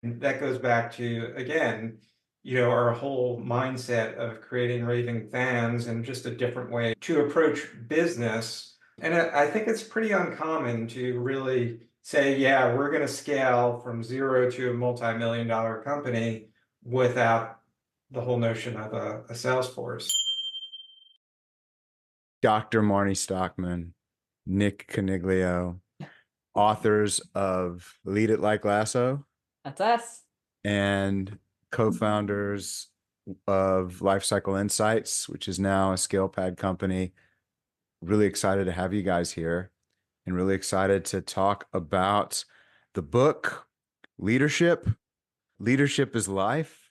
And that goes back to, again, our whole mindset of creating raving fans and just a different way to approach business. And I think it's pretty uncommon to really say, yeah, we're going to scale from zero to a multi-million-dollar company without the whole notion of a sales force. Dr. Marnie Stockman, Nick Coniglio, authors of Lead It Like Lasso That's us. and co-founders of Lifecycle Insights, which is now a ScalePad company. Really excited to have you guys here and really excited to talk about the book, Leadership. Leadership is Life,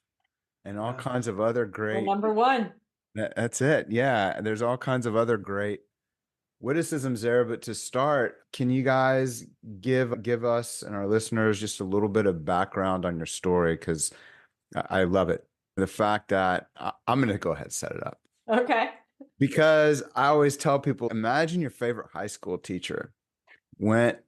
and all kinds of other We're great. number one. That's it. Yeah. There's all kinds of other great witticisms there. But to start, can you guys give us and our listeners just a little bit of background on your story? Because I love it. The fact that I'm going to go ahead and set it up. Okay. Because I always tell people, imagine your favorite high school teacher went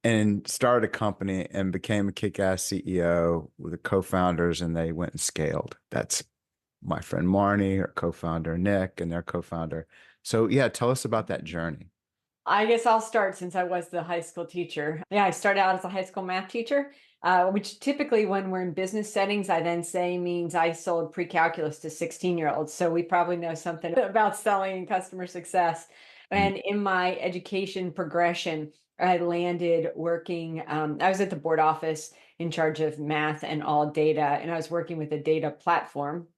and started a company and became a kick-ass CEO with the co-founders, and they went and scaled. That's my friend Marnie, her co-founder Nick, and their co-founder. So yeah, tell us about that journey. I guess I'll start since I was the high school teacher. Yeah, I started out as a high school math teacher, which typically when we're in business settings, I then say means I sold pre-calculus to 16-year-olds. So we probably know something about selling and customer success. And in my education progression, I landed working, I was at the board office in charge of math and all data, and I was working with a data platform,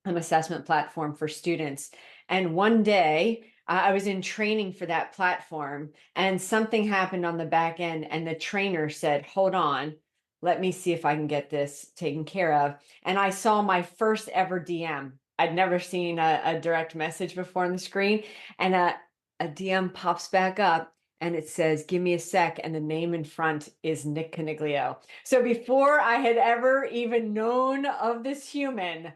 an assessment platform for students. And one day I was in training for that platform and something happened on the back end. And the trainer said, hold on, let me see if I can get this taken care of. And I saw my first ever DM. I'd never seen a direct message before on the screen. And a DM pops back up and it says, give me a sec. And the name in front is Nick Coniglio. So before I had ever even known of this human,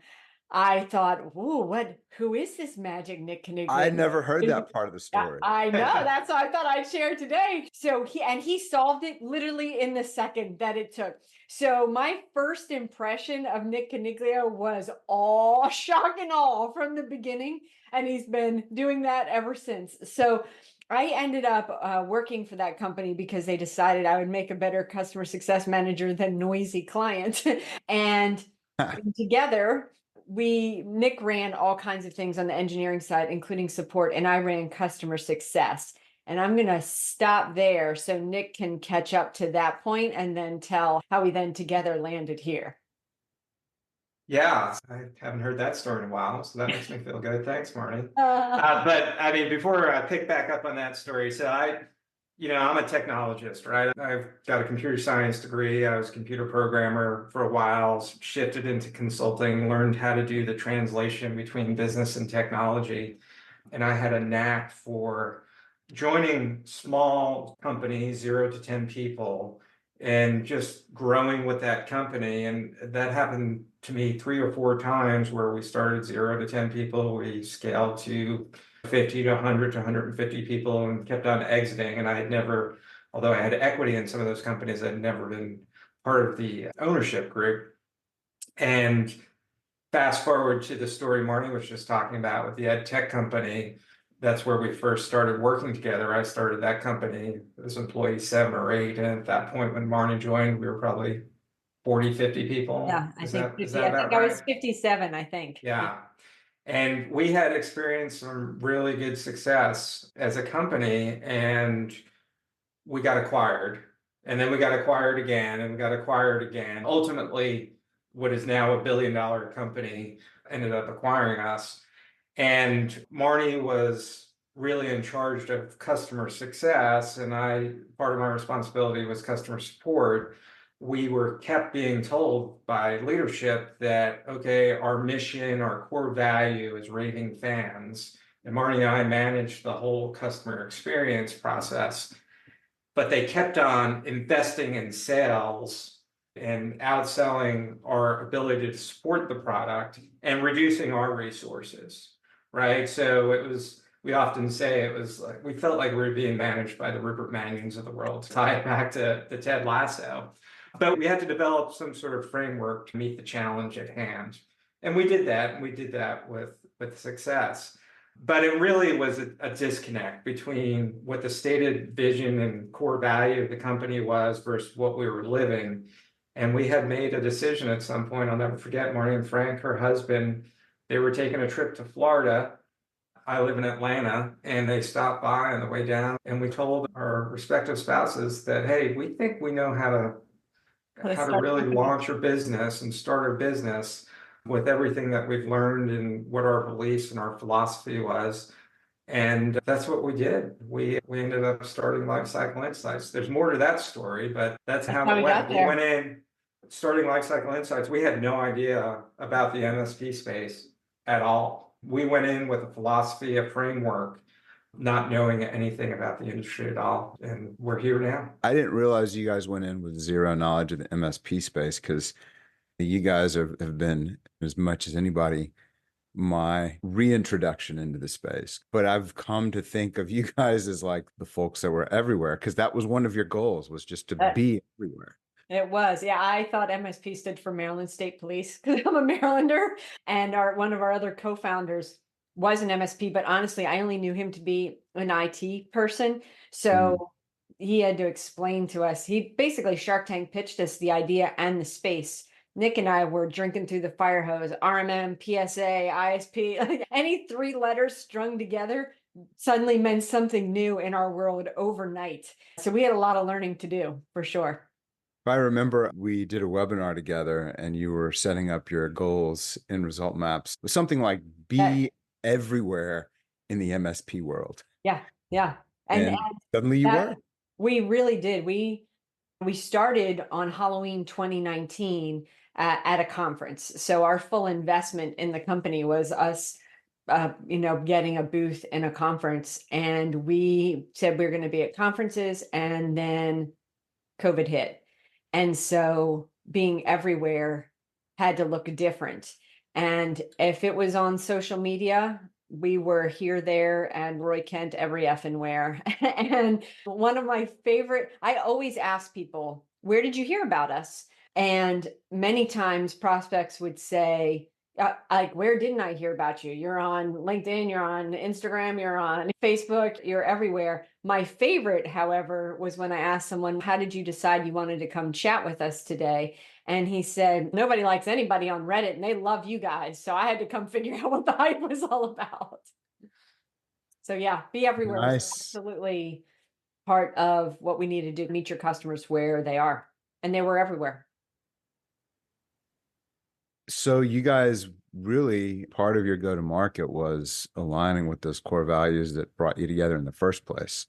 I thought, "Ooh, who is this magic Nick I Caniglio?" never heard that part of the story. I know, that's what I thought I'd share today. So he solved it literally in the second that it took. So my first impression of Nick Caniglio was all shock and awe from the beginning, and he's been doing that ever since. So I ended up working for that company because they decided I would make a better customer success manager than noisy client. And together, Nick ran all kinds of things on the engineering side, including support, and I ran customer success. And I'm going to stop there so Nick can catch up to that point and then tell how we then together landed here. Yeah, I haven't heard that story in a while, so that makes me feel good. Thanks, Marnie. But I mean, before I pick back up on that story, so I'm a technologist, right? I've got a computer science degree. I was a computer programmer for a while, shifted into consulting, learned how to do the translation between business and technology. And I had a knack for joining small companies, 0 to 10 people, and just growing with that company. And that happened to me 3 or 4 times where we started 0 to 10 people, we scaled to 50 to 100 to 150 people and kept on exiting. And I had never, although I had equity in some of those companies, I'd never been part of the ownership group. And fast forward to the story Marnie was just talking about with the ed tech company. That's where we first started working together. I started that company as employee 7 or 8. And at that point, when Marnie joined, we were probably 40, 50 people. Yeah, I Is think that 50. I about think I was right? 57, I think. Yeah. And we had experienced some really good success as a company, and we got acquired. And then we got acquired again, and we got acquired again. Ultimately, what is now a billion-dollar company ended up acquiring us. And Marnie was really in charge of customer success, and part of my responsibility was customer support. We were kept being told by leadership that, okay, our mission, our core value is raving fans. And Marnie and I managed the whole customer experience process, but they kept on investing in sales and outselling our ability to support the product and reducing our resources, right? So we often say it was like, we felt like we were being managed by the Rupert Mannions of the world, to tie it back to Ted Lasso. But we had to develop some sort of framework to meet the challenge at hand. And we did that, and we did that with success. But it really was a disconnect between what the stated vision and core value of the company was versus what we were living. And we had made a decision at some point. I'll never forget, Marnie and Frank, her husband, they were taking a trip to Florida. I live in Atlanta, and they stopped by on the way down, and we told our respective spouses that, hey, we think we know how to really launch a business and start a business with everything that we've learned and what our beliefs and our philosophy was. And that's what we did. We ended up starting Lifecycle Insights. There's more to that story, but that's how it went. We went in starting Lifecycle Insights. We had no idea about the MSP space at all. We went in with a philosophy, a framework, not knowing anything about the industry at all. And we're here now. I didn't realize you guys went in with zero knowledge of the MSP space, because you guys have been, as much as anybody, my reintroduction into the space. But I've come to think of you guys as like the folks that were everywhere, because that was one of your goals, was just to be everywhere. It was. Yeah, I thought MSP stood for Maryland State Police because I'm a Marylander, and one of our other co-founders was an MSP, but honestly, I only knew him to be an IT person. So he had to explain to us. He basically Shark Tank pitched us the idea and the space. Nick and I were drinking through the fire hose, RMM, PSA, ISP, any 3 letters strung together suddenly meant something new in our world overnight. So we had a lot of learning to do, for sure. If I remember, we did a webinar together and you were setting up your goals in ResultMaps. It was something like be everywhere in the MSP world. Yeah. And suddenly you were. We really did. We started on Halloween 2019 at a conference. So our full investment in the company was us getting a booth in a conference. And we said we were going to be at conferences, and then COVID hit. And so being everywhere had to look different. And if it was on social media, we were here, there, and Roy Kent every effing where. And one of my favorite, I always ask people, where did you hear about us? And many times prospects would say, like, where didn't I hear about you? You're on LinkedIn, you're on Instagram, you're on Facebook, you're everywhere. My favorite, however, was when I asked someone, how did you decide you wanted to come chat with us today? And he said, nobody likes anybody on Reddit, and they love you guys. So I had to come figure out what the hype was all about. So yeah, be everywhere. Nice. Was absolutely part of what we need to do, meet your customers where they are. And they were everywhere. So you guys really, part of your go-to-market was aligning with those core values that brought you together in the first place,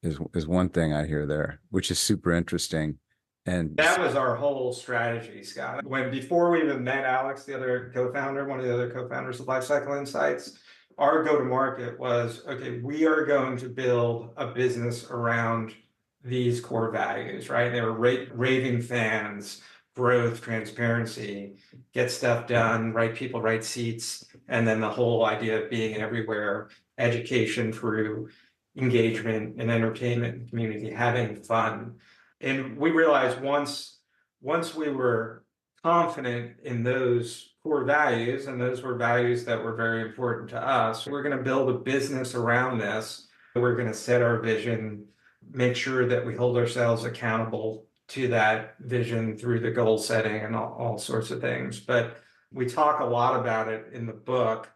is one thing I hear there, which is super interesting. And that was our whole strategy, Scott. Before we even met Alex, the other co-founder, one of the other co-founders of Lifecycle Insights, our go-to-market was, okay, we are going to build a business around these core values, right? They were raving fans: growth, transparency, get stuff done, right people, right seats, and then the whole idea of being everywhere, education through engagement and entertainment and community, having fun. And we realized once we were confident in those core values, and those were values that were very important to us, we're going to build a business around this. We're going to set our vision, make sure that we hold ourselves accountable to that vision through the goal setting and all sorts of things. But we talk a lot about it in the book,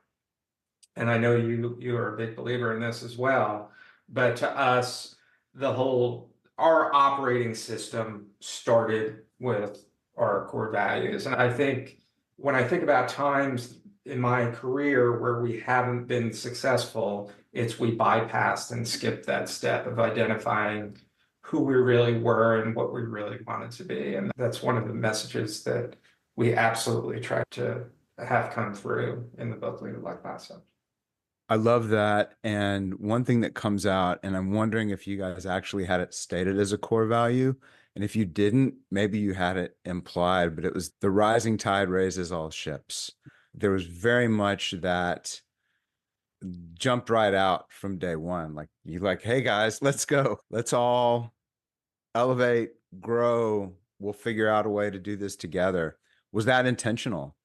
and I know you are a big believer in this as well. But to us, our operating system started with our core values. And I think when I think about times in my career where we haven't been successful, it's we bypassed and skipped that step of identifying who we really were and what we really wanted to be. And that's one of the messages that we absolutely try to have come through in the book Lead Like LASSO. I love that. And one thing that comes out, and I'm wondering if you guys actually had it stated as a core value. And if you didn't, maybe you had it implied, but it was the rising tide raises all ships. There was very much that jumped right out from day one. Like, hey guys, let's go. Let's all elevate, grow, we'll figure out a way to do this together. Was that intentional?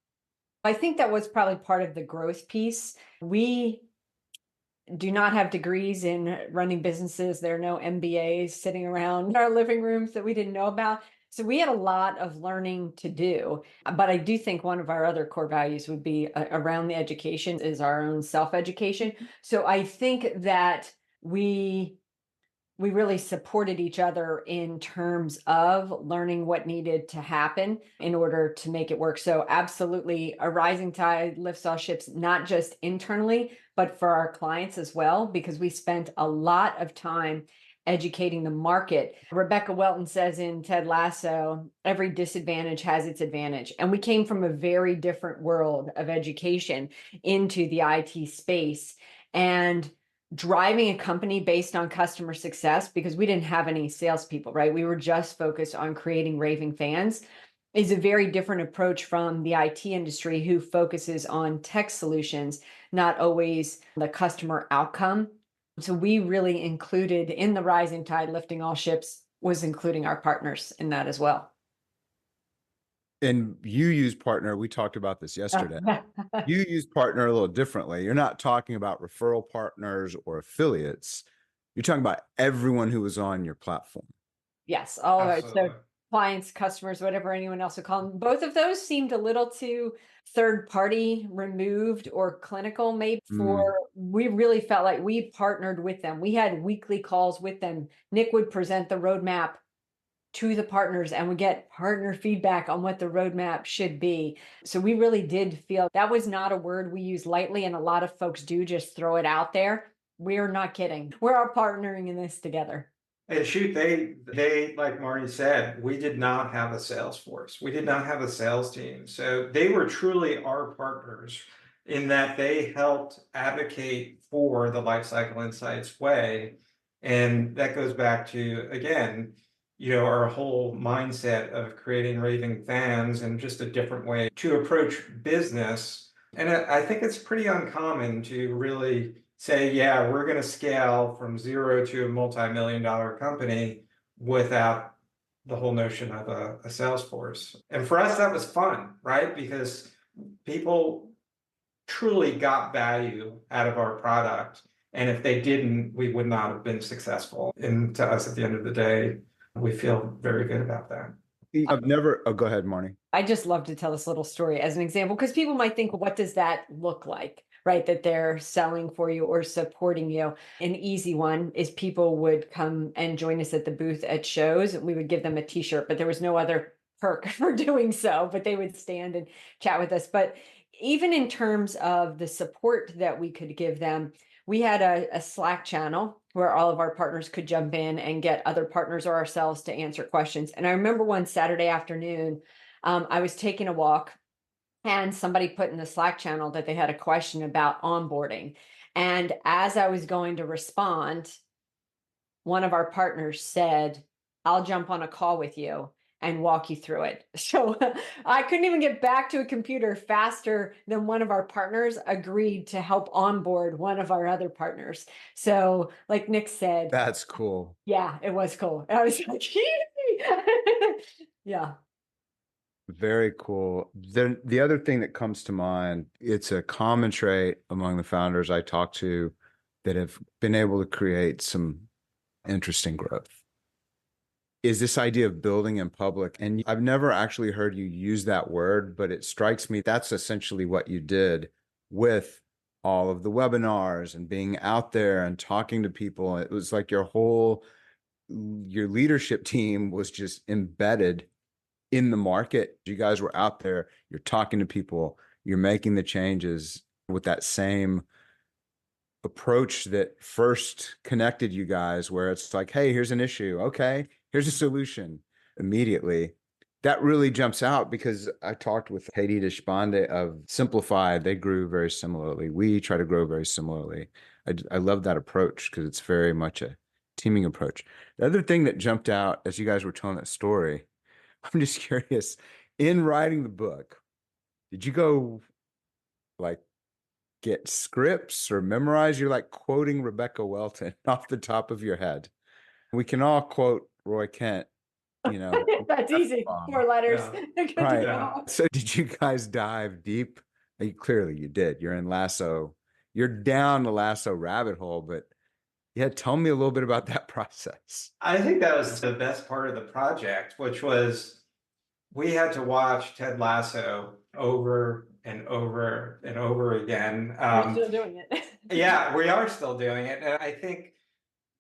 I think that was probably part of the growth piece. We do not have degrees in running businesses. There are no MBAs sitting around in our living rooms that we didn't know about. So we had a lot of learning to do. But I do think one of our other core values would be around the education is our own self-education. So I think that we really supported each other in terms of learning what needed to happen in order to make it work. So absolutely, a rising tide lifts all ships, not just internally, but for our clients as well, because we spent a lot of time educating the market. Rebecca Welton says in Ted Lasso, every disadvantage has its advantage. And we came from a very different world of education into the IT space. And driving a company based on customer success, because we didn't have any salespeople, right? We were just focused on creating raving fans, is a very different approach from the IT industry, who focuses on tech solutions, not always the customer outcome. So we really included in the rising tide lifting all ships was including our partners in that as well. And you use partner. We talked about this yesterday. You use partner a little differently. You're not talking about referral partners or affiliates. You're talking about everyone who was on your platform. Yes, all right. Absolutely. So clients, customers, whatever anyone else would call them. Both of those seemed a little too third party removed or clinical, maybe we really felt like we partnered with them. We had weekly calls with them. Nick would present the roadmap to the partners and we get partner feedback on what the roadmap should be. So we really did feel that was not a word we use lightly, and a lot of folks do just throw it out there. We're not kidding. We're all partnering in this together. And shoot, they like Marnie said, we did not have a sales force. We did not have a sales team. So they were truly our partners in that they helped advocate for the Lifecycle Insights way. And that goes back to, again, our whole mindset of creating raving fans and just a different way to approach business. And I think it's pretty uncommon to really say, yeah, we're going to scale from zero to a multi-million-dollar company without the whole notion of a sales force. And for us, that was fun, right? Because people truly got value out of our product. And if they didn't, we would not have been successful. And to us, at the end of the day, we feel very good about that. Go ahead, Marnie. I just love to tell this little story as an example, because people might think, what does that look like? Right, that they're selling for you or supporting you. An easy one is people would come and join us at the booth at shows. We would give them a t-shirt, but there was no other perk for doing so, but they would stand and chat with us. But even in terms of the support that we could give them, we had a Slack channel where all of our partners could jump in and get other partners or ourselves to answer questions. And I remember one Saturday afternoon, I was taking a walk, and somebody put in the Slack channel that they had a question about onboarding. And as I was going to respond, one of our partners said, I'll jump on a call with you and walk you through it. So I couldn't even get back to a computer faster than one of our partners agreed to help onboard one of our other partners. So like Nick said, that's cool. Yeah, it was cool. I was like, yeah. Very cool. The other thing that comes to mind, it's a common trait among the founders I talk to that have been able to create some interesting growth, is this idea of building in public. And I've never actually heard you use that word, but it strikes me that's essentially what you did with all of the webinars and being out there and talking to people. It was like your leadership team was just embedded in the market. You guys were out there, you're talking to people, you're making the changes with that same approach that first connected you guys, where it's like, hey, here's an issue. Okay, here's a solution immediately. That really jumps out, because I talked with Katie Deshpande of Simplified. They grew very similarly. We try to grow very similarly. I love that approach because it's very much a teaming approach. The other thing that jumped out as you guys were telling that story, I'm just curious, in writing the book, did you go like get scripts or memorize? You're like quoting Rebecca Welton off the top of your head. We can all quote Roy Kent you know, That's easy. F-bomb. 4 letters. Yeah. Good to Right. go. So did you guys dive deep? Clearly you did. You're in Lasso. You're down the Lasso rabbit hole, but yeah, tell me a little bit about that process. I think that was the best part of the project, which was we had to watch Ted Lasso over and over and over again. We're still doing it. Yeah, we are still doing it. And I think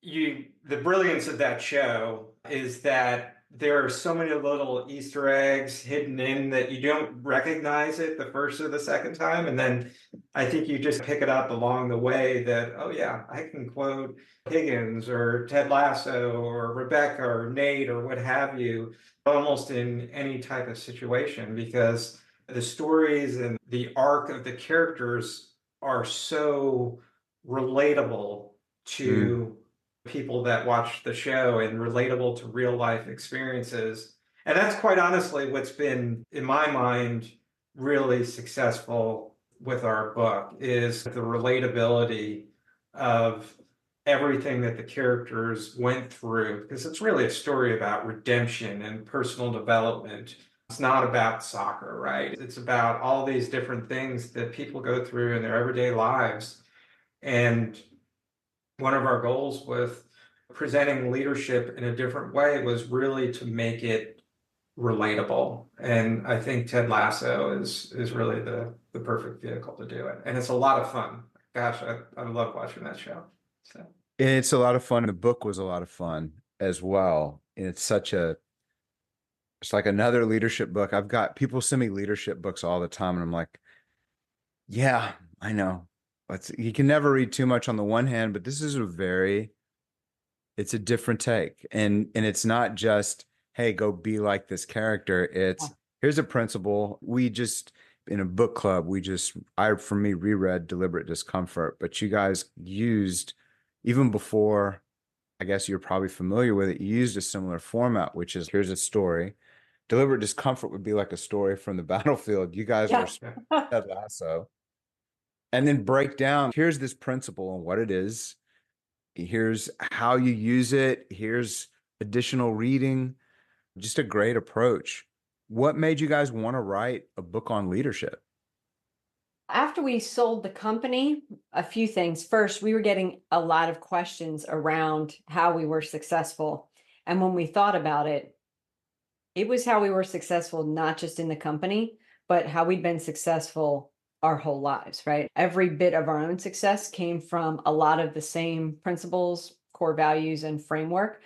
the brilliance of that show is that there are so many little Easter eggs hidden in that you don't recognize it the first or the second time. And then I think you just pick it up along the way that, oh yeah, I can quote Higgins or Ted Lasso or Rebecca or Nate or what have you, almost in any type of situation, because the stories and the arc of the characters are so relatable to people that watch the show and relatable to real life experiences. And that's quite honestly what's been, in my mind, really successful with our book is the relatability of everything that the characters went through, because it's really a story about redemption and personal development. It's not about soccer, right? It's about all these different things that people go through in their everyday lives. And one of our goals with presenting leadership in a different way was really to make it relatable. And I think Ted Lasso is really the perfect vehicle to do it. And it's a lot of fun. Gosh, I love watching that show. So It's a lot of fun. The book was a lot of fun as well. And it's like another leadership book. I've got people send me leadership books all the time, and I'm like, yeah, I know. But you can never read too much on the one hand, but this is it's a different take. And it's not just, hey, go be like this character. It's here's a principle. We just in a book club, for me, reread Deliberate Discomfort, but you guys used, even before, I guess you're probably familiar with it, you used a similar format, which is here's a story. Deliberate Discomfort would be like a story from the battlefield. You guys were Ted Lasso. And then break down, here's this principle and what it is. Here's how you use it. Here's additional reading. Just a great approach. What made you guys want to write a book on leadership? After we sold the company, a few things. First, we were getting a lot of questions around how we were successful. And when we thought about it, it was how we were successful, not just in the company, but how we'd been successful our whole lives, right? Every bit of our own success came from a lot of the same principles, core values, and framework.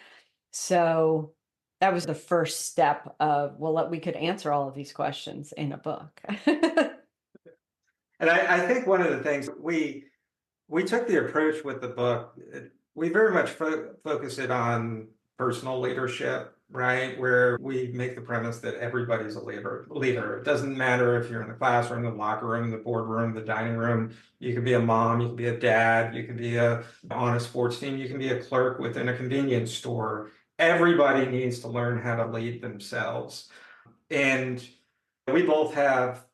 So that was the first step of, well, we could answer all of these questions in a book. and I think one of the things we took the approach with the book, we very much focus it on personal leadership, right? Where we make the premise that everybody's a leader. It doesn't matter if you're in the classroom, the locker room, the boardroom, the dining room. You could be a mom, you could be a dad, you could be on a sports team, you can be a clerk within a convenience store. Everybody needs to learn how to lead themselves. And we both have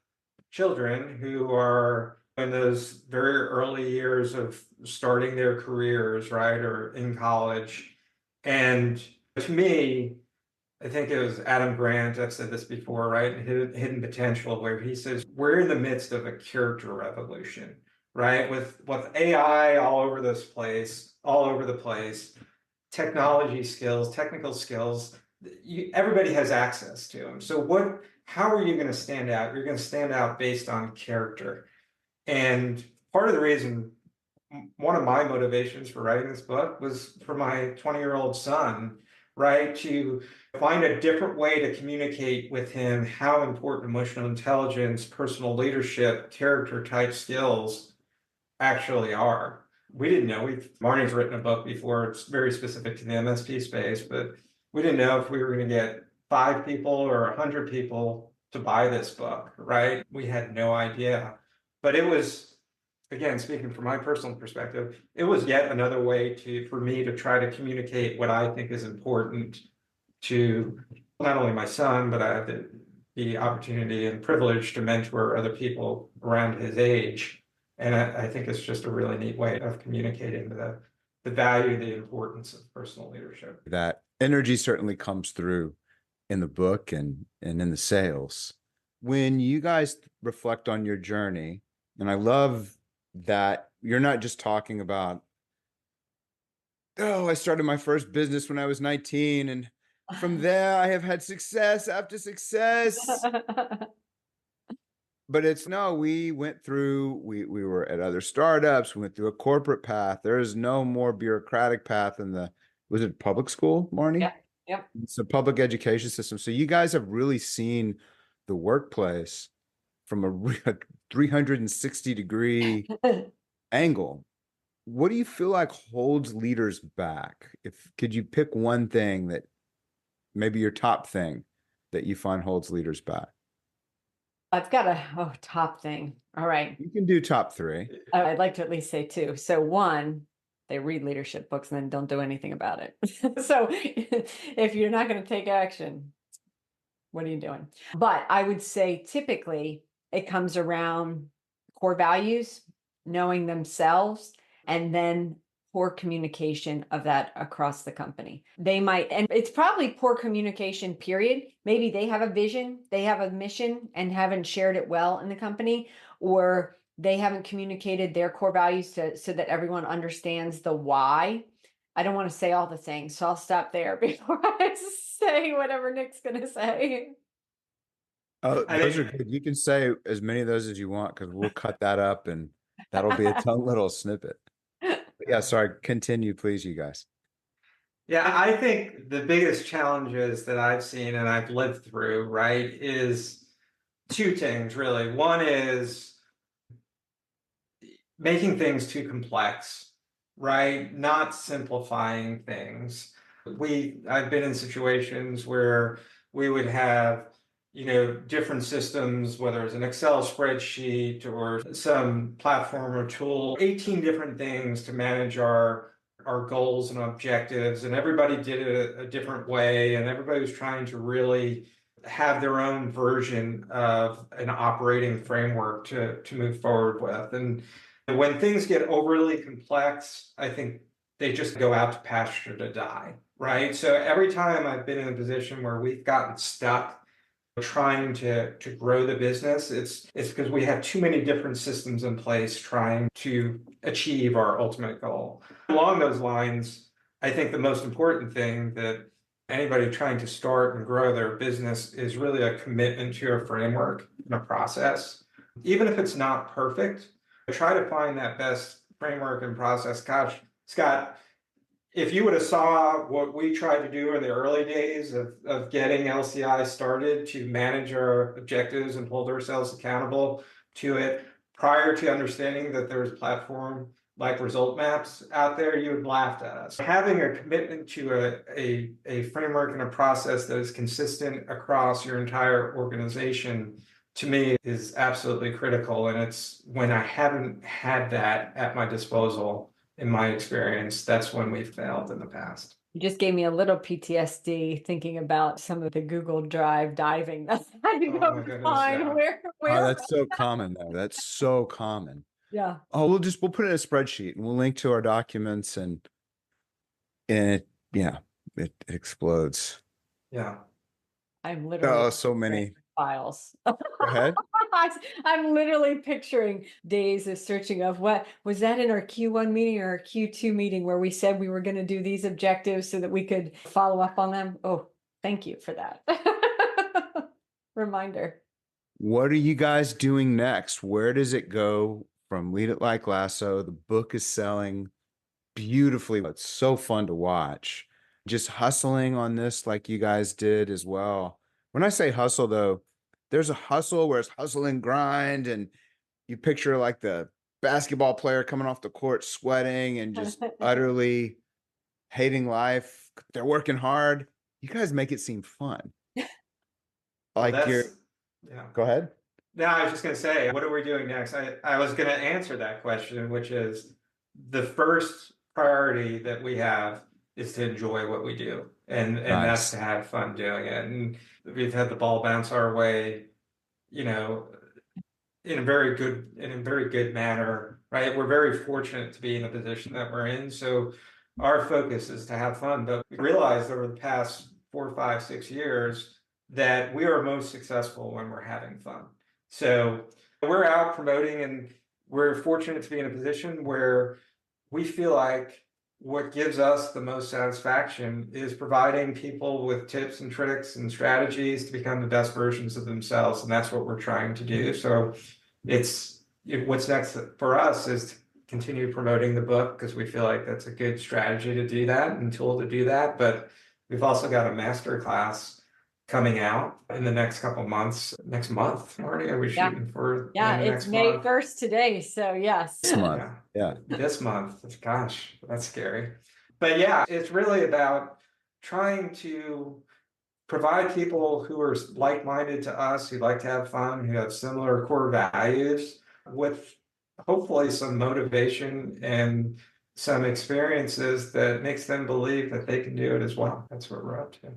children who are in those very early years of starting their careers, right, or in college. And to me, I think it was Adam Grant, I've said this before, right? Hidden Potential, where he says, we're in the midst of a character revolution, right? With AI all over the place, technology skills, technical skills, everybody has access to them. So how are you going to stand out? You're going to stand out based on character. And part of the reason, one of my motivations for writing this book was for my 20-year-old son, right? To find a different way to communicate with him how important emotional intelligence, personal leadership, character type skills actually are. We didn't know. Marnie's written a book before. It's very specific to the MSP space, but we didn't know if we were going to get 5 people or 100 people to buy this book, right? We had no idea. But it was, again, speaking from my personal perspective, it was yet another way for me to try to communicate what I think is important to not only my son, but I have the opportunity and privilege to mentor other people around his age. And I think it's just a really neat way of communicating the value, the importance of personal leadership. That energy certainly comes through in the book and in the sales. When you guys reflect on your journey, and I love that you're not just talking about, oh, I started my first business when I was 19, and from there I have had success after success. But it's no, we went through, we were at other startups, we went through a corporate path. There is no more bureaucratic path in the, was it public school, Marnie? Yeah. Yep. It's a public education system. So you guys have really seen the workplace from a 360-degree angle. What do you feel like holds leaders back? If could you pick one thing that maybe your top thing that you find holds leaders back? I've got a top thing. All right. You can do top three. I'd like to at least say two. So one, they read leadership books and then don't do anything about it. So if you're not going to take action, what are you doing? But I would say typically it comes around core values, knowing themselves, and then poor communication of that across the company. They might, and it's probably poor communication, period. Maybe they have a vision, they have a mission and haven't shared it well in the company, or they haven't communicated their core values so that everyone understands the why. I don't want to say all the things, so I'll stop there before I say whatever Nick's going to say. Oh, those are good. You can say as many of those as you want because we'll cut that up and that'll be a little snippet. But yeah, sorry. Continue, please, you guys. Yeah, I think the biggest challenges that I've seen and I've lived through, right, is two things really. One is making things too complex, right? Not simplifying things. I've been in situations where we would have, different systems, whether it's an Excel spreadsheet or some platform or tool, 18 different things to manage our goals and objectives, and everybody did it a different way, and everybody was trying to really have their own version of an operating framework to move forward with. And when things get overly complex, I think they just go out to pasture to die, right? So every time I've been in a position where we've gotten stuck trying to grow the business, it's because we have too many different systems in place trying to achieve our ultimate goal. Along those lines, I think the most important thing that anybody trying to start and grow their business is really a commitment to a framework and a process. Even if it's not perfect, try to find that best framework and process. Gosh, Scott, if you would have saw what we tried to do in the early days of getting LCI started to manage our objectives and hold ourselves accountable to it, prior to understanding that there was a platform like ResultMaps out there, you would have laughed at us. Having a commitment to a framework and a process that is consistent across your entire organization, to me, is absolutely critical. And it's when I haven't had that at my disposal, in my experience, that's when we've failed in the past. You just gave me a little PTSD thinking about some of the Google Drive diving. That's how you Oh my goodness, yeah. where Oh, that's so common though. That's so common. yeah. Oh, we'll put it in a spreadsheet and we'll link to our documents and it explodes. Yeah. I'm literally Oh, so many files. Go ahead. I'm literally picturing days of searching of what was that in our Q1 meeting or our Q2 meeting where we said we were going to do these objectives so that we could follow up on them. Oh, thank you for that reminder. What are you guys doing next? Where does it go from Lead It Like Lasso? The book is selling beautifully. It's so fun to watch. Just hustling on this like you guys did as well. When I say hustle, though, there's a hustle where it's hustle and grind, and you picture like the basketball player coming off the court sweating and just utterly hating life. They're working hard. You guys make it seem fun. Like yeah. Go ahead. No, I was just going to say, what are we doing next? I was going to answer that question, which is the first priority that we have is to enjoy what we do. And that's to have fun doing it. And we've had the ball bounce our way, in a very good manner, right? We're very fortunate to be in the position that we're in. So our focus is to have fun. But we realized over the past 4, 5, 6 years that we are most successful when we're having fun. So we're out promoting, and we're fortunate to be in a position where we feel like what gives us the most satisfaction is providing people with tips and tricks and strategies to become the best versions of themselves. And that's what we're trying to do. So what's next for us is to continue promoting the book, because we feel like that's a good strategy to do that and tool to do that. But we've also got a master class coming out in the next couple of months. Next month, Marnie, are we shooting for the end of it's next May month? 1st today, so yes. This month. Yeah. This month. Gosh, that's scary. But yeah, it's really about trying to provide people who are like-minded to us, who like to have fun, who have similar core values, with hopefully some motivation and some experiences that makes them believe that they can do it as well. That's what we're up to.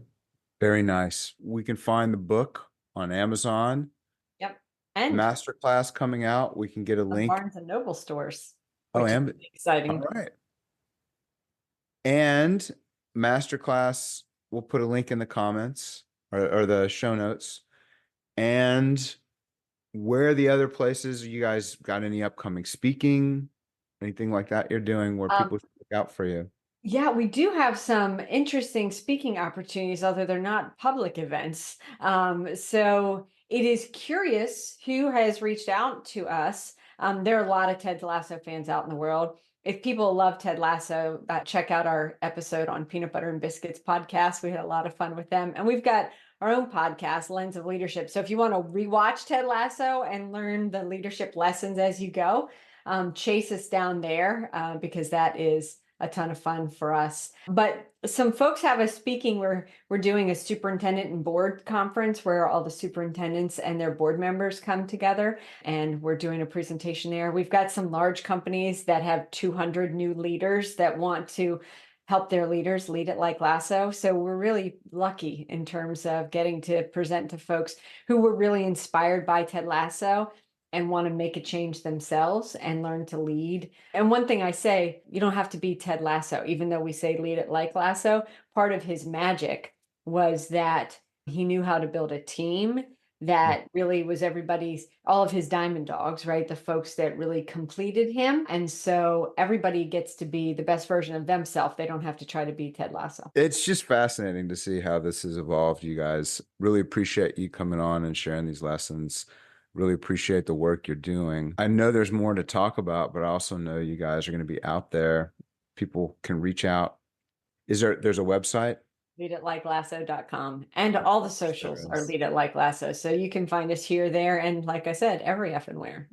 Very nice. We can find the book on Amazon. Yep. And Masterclass coming out. We can get a the link. Barnes and Noble stores. Oh, Which and is exciting. all right. And Masterclass, we'll put a link in the comments or the show notes. And where are the other places? You guys got any upcoming speaking, anything like that you're doing where people should look out for you? Yeah, we do have some interesting speaking opportunities, although they're not public events. So it is curious who has reached out to us. There are a lot of Ted Lasso fans out in the world. If people love Ted Lasso, check out our episode on Peanut Butter and Biscuits podcast. We had a lot of fun with them. And we've got our own podcast, Lens of Leadership. So if you want to rewatch Ted Lasso and learn the leadership lessons as you go, chase us down there because that is a ton of fun for us. But some folks have us speaking. We're doing a superintendent and board conference where all the superintendents and their board members come together, and we're doing a presentation there. We've got some large companies that have 200 new leaders that want to help their leaders lead it like Lasso. So we're really lucky in terms of getting to present to folks who were really inspired by Ted Lasso and want to make a change themselves and learn to lead. And one thing I say, you don't have to be Ted Lasso, even though we say lead it like Lasso. Part of his magic was that he knew how to build a team that really was all of his diamond dogs, right? The folks that really completed him. And so everybody gets to be the best version of themselves. They don't have to try to be Ted Lasso. It's just fascinating to see how this has evolved, you guys. Really appreciate you coming on and sharing these lessons. Really appreciate the work you're doing. I know there's more to talk about, but I also know you guys are going to be out there. People can reach out. There's a website? LeadItLikeLasso.com. And all the socials are Lead It Like Lasso. So you can find us here, there, and like I said, every effing where.